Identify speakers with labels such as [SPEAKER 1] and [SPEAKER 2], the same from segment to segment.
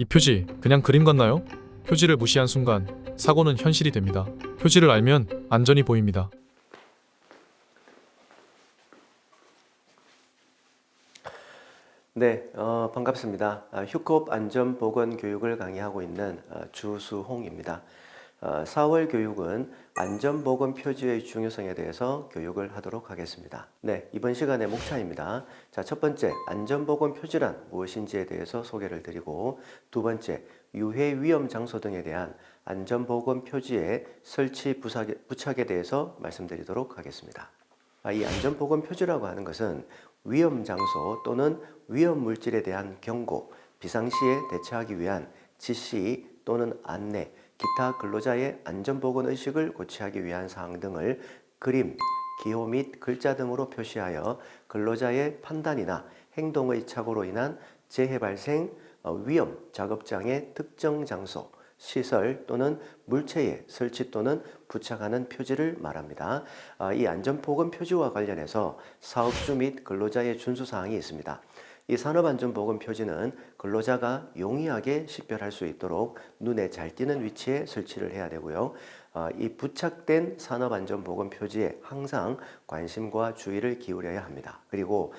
[SPEAKER 1] 이 표지 그냥 그림 같나요? 표지를 무시한 순간 사고는 현실이 됩니다. 표지를 알면 안전이 보입니다.
[SPEAKER 2] 네, 반갑습니다. 휴컵 안전보건 교육을 강의하고 있는 주수홍입니다. 4월 교육은 안전보건 표지의 중요성에 대해서 교육을 하도록 하겠습니다. 네, 이번 시간의 목차입니다. 자, 첫 번째, 안전보건 표지란 무엇인지에 대해서 소개를 드리고, 두 번째, 유해 위험 장소 등에 대한 안전보건 표지의 설치 부착에 대해서 말씀드리도록 하겠습니다. 이 안전보건 표지라고 하는 것은 위험 장소 또는 위험 물질에 대한 경고, 비상시에 대처하기 위한 지시 또는 안내, 기타 근로자의 안전보건 의식을 고취하기 위한 사항 등을 그림, 기호 및 글자 등으로 표시하여 근로자의 판단이나 행동의 착오로 인한 재해 발생, 위험, 작업장의 특정 장소, 시설 또는 물체에 설치 또는 부착하는 표지를 말합니다. 이 안전보건 표지와 관련해서 사업주 및 근로자의 준수사항이 있습니다. 이 산업안전보건 표지는 근로자가 용이하게 식별할 수 있도록 눈에 잘 띄는 위치에 설치를 해야 되고요. 이 부착된 산업안전보건 표지에 항상 관심과 주의를 기울여야 합니다. 그리고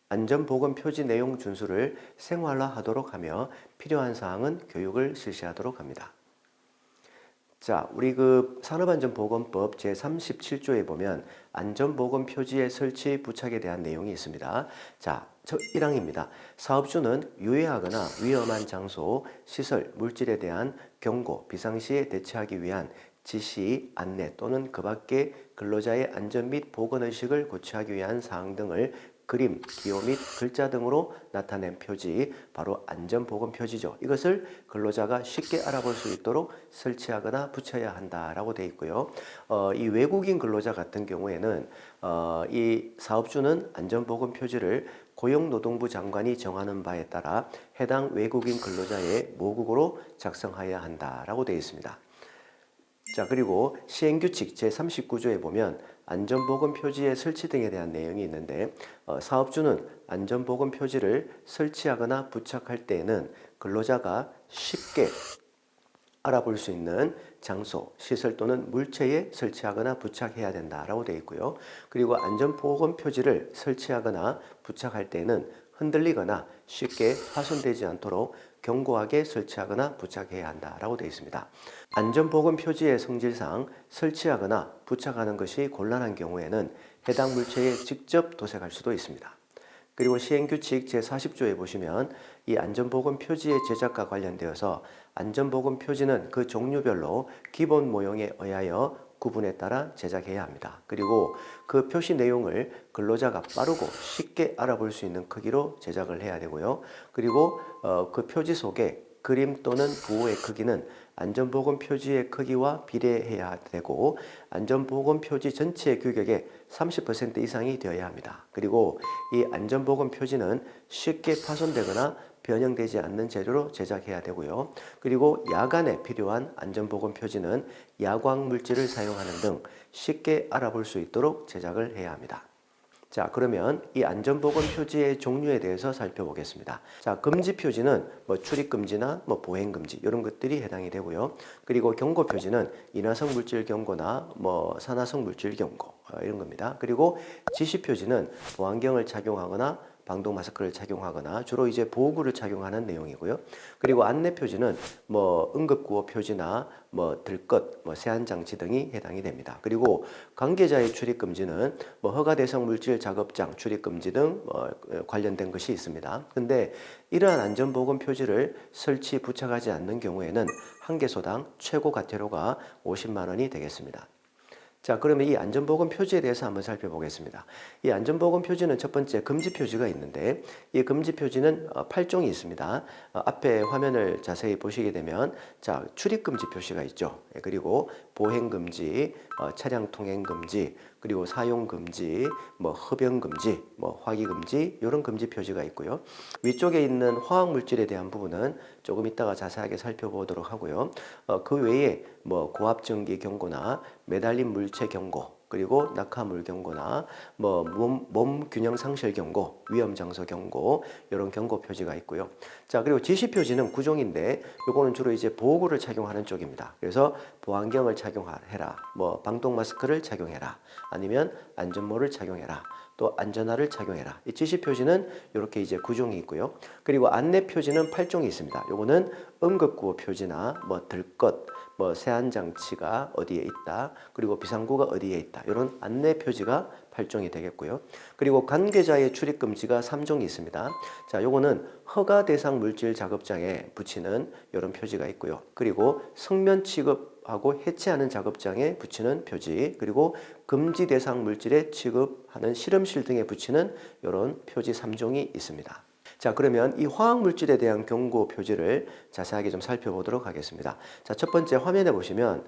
[SPEAKER 2] 안전보건 표지 내용 준수를 생활화하도록 하며 필요한 사항은 교육을 실시하도록 합니다. 자, 우리 산업안전보건법 제37조에 보면 안전보건 표지의 설치 부착에 대한 내용이 있습니다. 자, 1항입니다. 사업주는 유해하거나 위험한 장소, 시설, 물질에 대한 경고, 비상시에 대처하기 위한 지시, 안내 또는 그 밖의 근로자의 안전 및 보건의식을 고취하기 위한 사항 등을 그림, 기호 및 글자 등으로 나타낸 표지, 바로 안전보건 표지죠. 이것을 근로자가 쉽게 알아볼 수 있도록 설치하거나 붙여야 한다라고 되어 있고요. 이 외국인 근로자 같은 경우에는 이 사업주는 안전보건 표지를 고용노동부 장관이 정하는 바에 따라 해당 외국인 근로자의 모국어로 작성해야 한다라고 되어 있습니다. 자, 그리고 시행규칙 제39조에 보면 안전보건 표지의 설치 등에 대한 내용이 있는데, 사업주는 안전보건 표지를 설치하거나 부착할 때에는 근로자가 쉽게 알아볼 수 있는 장소, 시설 또는 물체에 설치하거나 부착해야 된다라고 되어 있고요. 그리고 안전보건 표지를 설치하거나 부착할 때는 흔들리거나 쉽게 파손되지 않도록 견고하게 설치하거나 부착해야 한다라고 되어 있습니다. 안전보건 표지의 성질상 설치하거나 부착하는 것이 곤란한 경우에는 해당 물체에 직접 도색할 수도 있습니다. 그리고 시행규칙 제40조에 보시면 이 안전보건 표지의 제작과 관련되어서 안전보건 표지는 그 종류별로 기본 모형에 의하여 구분에 따라 제작해야 합니다. 그리고 그 표시 내용을 근로자가 빠르고 쉽게 알아볼 수 있는 크기로 제작을 해야 되고요. 그리고 그 표지 속에 그림 또는 부호의 크기는 안전보건 표지의 크기와 비례해야 되고, 안전보건 표지 전체 규격의 30% 이상이 되어야 합니다. 그리고 이 안전보건 표지는 쉽게 파손되거나 변형되지 않는 재료로 제작해야 되고요. 그리고 야간에 필요한 안전보건 표지는 야광 물질을 사용하는 등 쉽게 알아볼 수 있도록 제작을 해야 합니다. 자, 그러면 이 안전보건 표지의 종류에 대해서 살펴보겠습니다. 자, 금지 표지는 출입 금지나 보행 금지 이런 것들이 해당이 되고요. 그리고 경고 표지는 인화성 물질 경고나 산화성 물질 경고 이런 겁니다. 그리고 지시 표지는 보안경을 착용하거나 방독 마스크를 착용하거나 주로 이제 보호구를 착용하는 내용이고요. 그리고 안내 표지는 응급구호 표지나 들것, 세안 장치 등이 해당이 됩니다. 그리고 관계자의 출입 금지는 허가 대상 물질 작업장 출입 금지 등 관련된 것이 있습니다. 근데 이러한 안전보건 표지를 설치 부착하지 않는 경우에는 한 개소당 최고 과태료가 50만 원이 되겠습니다. 자, 그러면 이 안전보건 표지에 대해서 한번 살펴보겠습니다. 이 안전보건 표지는 첫 번째 금지 표지가 있는데, 이 금지 표지는 8종이 있습니다. 앞에 화면을 자세히 보시게 되면, 자, 출입 금지 표시가 있죠. 그리고 보행 금지, 차량 통행 금지, 그리고 사용 금지, 흡연 금지, 화기 금지 이런 금지 표지가 있고요. 위쪽에 있는 화학 물질에 대한 부분은 조금 이따가 자세하게 살펴보도록 하고요. 그 외에 고압 전기 경고나 매달린 물체 경고, 그리고 낙하물 경고나 뭐 몸 균형 상실 경고, 위험 장소 경고 이런 경고 표지가 있고요. 자, 그리고 지시 표지는 구종인데 요거는 주로 이제 보호구를 착용하는 쪽입니다. 그래서 보안경을 착용해라, 뭐 방독 마스크를 착용해라, 아니면 안전모를 착용해라, 또 안전화를 착용해라. 이 지시 표지는 이렇게 이제 구종이 있고요. 그리고 안내 표지는 8종이 있습니다. 요거는 응급구호 표지나 뭐 들것, 뭐 세안 장치가 어디에 있다, 그리고 비상구가 어디에 있다, 이런 안내 표지가 8종이 되겠고요. 그리고 관계자의 출입 금지가 3종이 있습니다. 자, 요거는 허가 대상 물질 작업장에 붙이는 이런 표지가 있고요. 그리고 성면 취급하고 해체하는 작업장에 붙이는 표지, 그리고 금지 대상 물질에 취급하는 실험실 등에 붙이는 이런 표지 3종이 있습니다. 자, 그러면 이 화학 물질에 대한 경고 표지를 자세하게 좀 살펴보도록 하겠습니다. 자, 첫 번째 화면에 보시면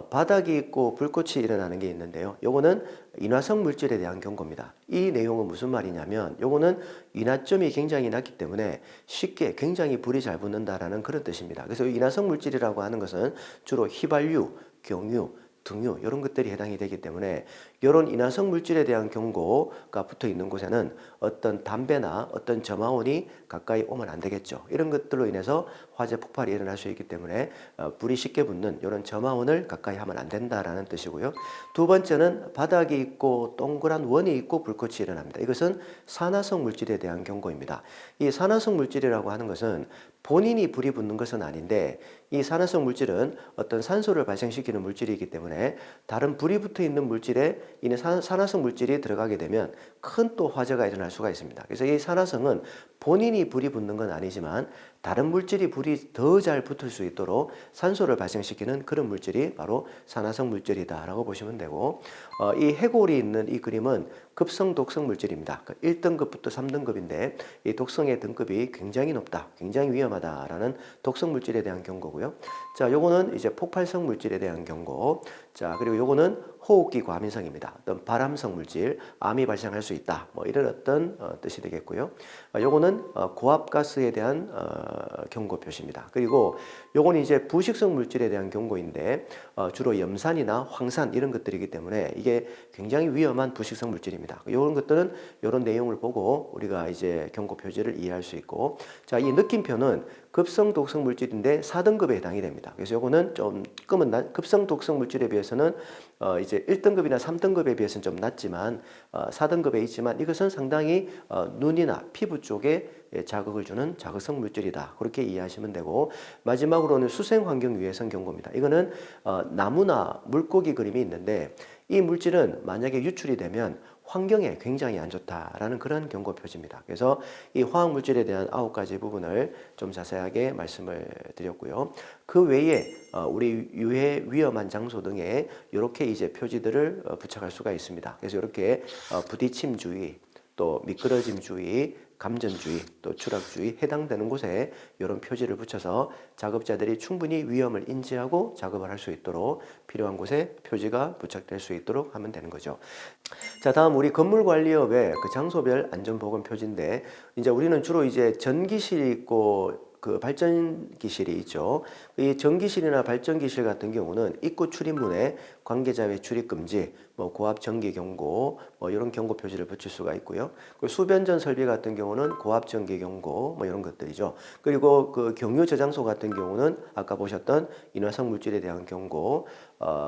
[SPEAKER 2] 바닥이 있고 불꽃이 일어나는 게 있는데요. 요거는 인화성 물질에 대한 경고입니다. 이 내용은 무슨 말이냐면 요거는 인화점이 굉장히 낮기 때문에 쉽게 굉장히 불이 잘 붙는다라는 그런 뜻입니다. 그래서 인화성 물질이라고 하는 것은 주로 휘발유, 경유, 등유 이런 것들이 해당이 되기 때문에 이런 인화성 물질에 대한 경고가 붙어 있는 곳에는 어떤 담배나 어떤 점화원이 가까이 오면 안 되겠죠. 이런 것들로 인해서 화재 폭발이 일어날 수 있기 때문에 불이 쉽게 붙는 이런 점화원을 가까이 하면 안 된다라는 뜻이고요. 두 번째는 바닥이 있고 동그란 원이 있고 불꽃이 일어납니다. 이것은 산화성 물질에 대한 경고입니다. 이 산화성 물질이라고 하는 것은 본인이 불이 붙는 것은 아닌데 이 산화성 물질은 어떤 산소를 발생시키는 물질이기 때문에 다른 불이 붙어 있는 물질에 이는 산화성 물질이 들어가게 되면 큰 또 화재가 일어날 수가 있습니다. 그래서 이 산화성은 본인이 불이 붙는 건 아니지만 다른 물질이 불이 더 잘 붙을 수 있도록 산소를 발생시키는 그런 물질이 바로 산화성 물질이다라고 보시면 되고, 이 해골이 있는 이 그림은 급성 독성 물질입니다. 1등급부터 3등급인데 이 독성의 등급이 굉장히 높다, 굉장히 위험하다라는 독성 물질에 대한 경고고요. 자, 요거는 이제 폭발성 물질에 대한 경고. 자, 그리고 요거는 호흡기 과민성입니다. 어떤 발암성 물질, 암이 발생할 수 있다, 뭐 이런 어떤 뜻이 되겠고요. 요거는 고압가스에 대한 경고 표시입니다. 그리고 요거는 이제 부식성 물질에 대한 경고인데 주로 염산이나 황산 이런 것들이기 때문에 이게 굉장히 위험한 부식성 물질입니다. 이런 것들은 이런 내용을 보고 우리가 이제 경고 표지를 이해할 수 있고, 자, 이 느낌표는 급성 독성 물질인데 4등급에 해당이 됩니다. 그래서 요거는 조금은 급성 독성 물질에 비해서는 이제 1등급이나 3등급에 비해서는 좀 낮지만 4등급에 있지만 이것은 상당히 눈이나 피부 쪽에 자극을 주는 자극성 물질이다, 그렇게 이해하시면 되고, 마지막으로는 수생환경 위해성 경고입니다. 이거는 나무나 물고기 그림이 있는데 이 물질은 만약에 유출이 되면 환경에 굉장히 안 좋다라는 그런 경고 표지입니다. 그래서 이 화학 물질에 대한 9가지 부분을 좀 자세하게 말씀을 드렸고요. 그 외에 우리 유해 위험한 장소 등에 이렇게 이제 표지들을 부착할 수가 있습니다. 그래서 이렇게 부딪힘 주의, 또 미끄러짐 주의, 감전주의, 또 추락주의 해당되는 곳에 이런 표지를 붙여서 작업자들이 충분히 위험을 인지하고 작업을 할 수 있도록 필요한 곳에 표지가 부착될 수 있도록 하면 되는 거죠. 자, 다음 우리 건물관리업의 그 장소별 안전보건 표지인데, 이제 우리는 주로 이제 전기실이 있고 그 발전기실이 있죠. 이 전기실이나 발전기실 같은 경우는 입구 출입문에 관계자 외 출입 금지, 뭐 고압 전기 경고, 뭐 이런 경고 표지를 붙일 수가 있고요. 그리고 수변전 설비 같은 경우는 고압 전기 경고, 뭐 이런 것들이죠. 그리고 그 경유 저장소 같은 경우는 아까 보셨던 인화성 물질에 대한 경고,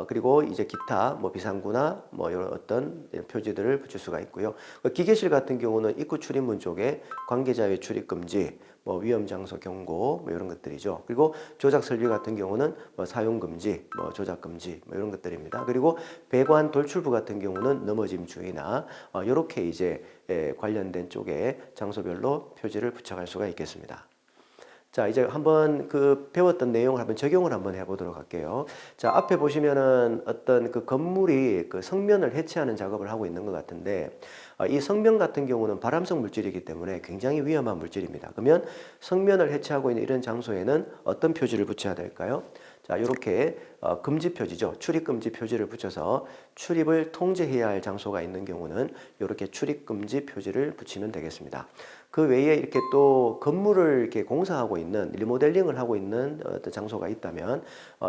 [SPEAKER 2] 그리고 이제 기타 뭐 비상구나 뭐 이런 어떤 표지들을 붙일 수가 있고요. 기계실 같은 경우는 입구 출입문 쪽에 관계자 외 출입 금지, 뭐 위험 장소 경고, 뭐 이런 것들이죠. 그리고 조작 설비 같은 경우는 뭐 사용 금지, 뭐 조작 금지, 뭐 이런 것들입니다. 그리고 배관 돌출부 같은 경우는 넘어짐 주의나 이렇게 이제 관련된 쪽에 장소별로 표지를 부착할 수가 있겠습니다. 자, 이제 한번 그 배웠던 내용을 한번 적용을 한번 해보도록 할게요. 자, 앞에 보시면은 어떤 그 건물이 그 성면을 해체하는 작업을 하고 있는 것 같은데, 이 성면 같은 경우는 발암성 물질이기 때문에 굉장히 위험한 물질입니다. 그러면 성면을 해체하고 있는 이런 장소에는 어떤 표지를 붙여야 될까요? 자, 이렇게 금지 표지죠. 출입 금지 표지를 붙여서 출입을 통제해야 할 장소가 있는 경우는 이렇게 출입 금지 표지를 붙이면 되겠습니다. 그 외에 이렇게 또 건물을 이렇게 공사하고 있는 리모델링을 하고 있는 어떤 장소가 있다면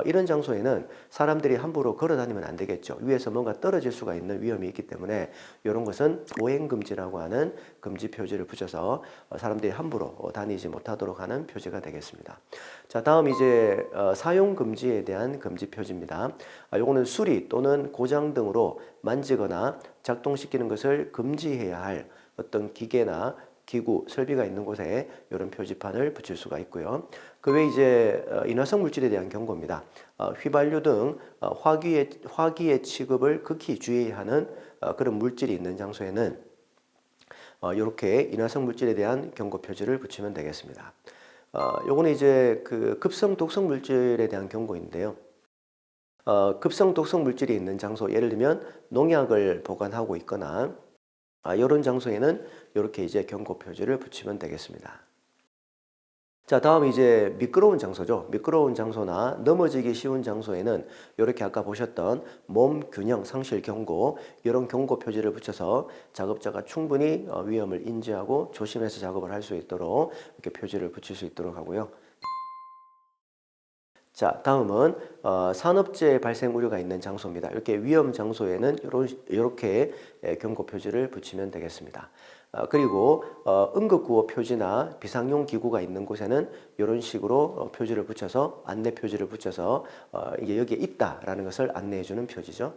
[SPEAKER 2] 이런 장소에는 사람들이 함부로 걸어 다니면 안 되겠죠. 위에서 뭔가 떨어질 수가 있는 위험이 있기 때문에 이런 것은 보행 금지라고 하는 금지 표지를 붙여서 사람들이 함부로 다니지 못하도록 하는 표지가 되겠습니다. 자, 다음 이제 사용 금지에 대한 금지 표지입니다. 요거는 수리 또는 고장 등으로 만지거나 작동시키는 것을 금지해야 할 어떤 기계나 기구, 설비가 있는 곳에 이런 표지판을 붙일 수가 있고요. 그 외에 이제 인화성 물질에 대한 경고입니다. 휘발유 등 화기의 취급을 극히 주의하는 그런 물질이 있는 장소에는 이렇게 인화성 물질에 대한 경고 표지를 붙이면 되겠습니다. 요거는 이제 그 급성 독성 물질에 대한 경고인데요. 급성 독성 물질이 있는 장소, 예를 들면 농약을 보관하고 있거나 이런 장소에는 이렇게 이제 경고 표지를 붙이면 되겠습니다. 자, 다음 이제 미끄러운 장소죠. 미끄러운 장소나 넘어지기 쉬운 장소에는 이렇게 아까 보셨던 몸 균형 상실 경고, 이런 경고 표지를 붙여서 작업자가 충분히 위험을 인지하고 조심해서 작업을 할 수 있도록 이렇게 표지를 붙일 수 있도록 하고요. 자, 다음은 산업재해 발생 우려가 있는 장소입니다. 이렇게 위험 장소에는 이렇게 경고 표지를 붙이면 되겠습니다. 그리고 응급구호 표지나 비상용 기구가 있는 곳에는 이런 식으로 표지를 붙여서 안내 표지를 붙여서 이게 여기에 있다라는 것을 안내해 주는 표지죠.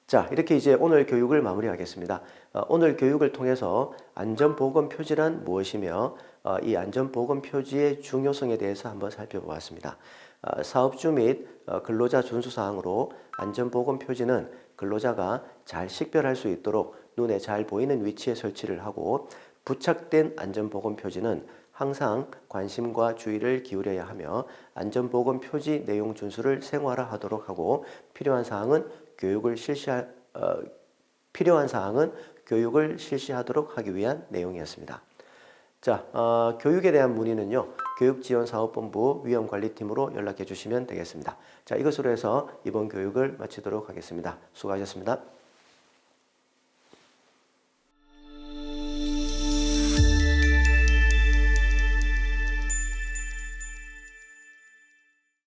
[SPEAKER 2] 자, 이렇게 이제 오늘 교육을 마무리하겠습니다. 오늘 교육을 통해서 안전보건 표지란 무엇이며 이 안전보건 표지의 중요성에 대해서 한번 살펴보았습니다. 사업주 및 근로자 준수사항으로 안전보건 표지는 근로자가 잘 식별할 수 있도록 눈에 잘 보이는 위치에 설치를 하고, 부착된 안전보건 표지는 항상 관심과 주의를 기울여야 하며 안전보건 표지 내용 준수를 생활화하도록 하고, 필요한 사항은 교육을 실시하도록 하기 위한 내용이었습니다. 자, 교육에 대한 문의는요, 교육지원사업본부 위험관리팀으로 연락해 주시면 되겠습니다. 자, 이것으로 해서 이번 교육을 마치도록 하겠습니다. 수고하셨습니다.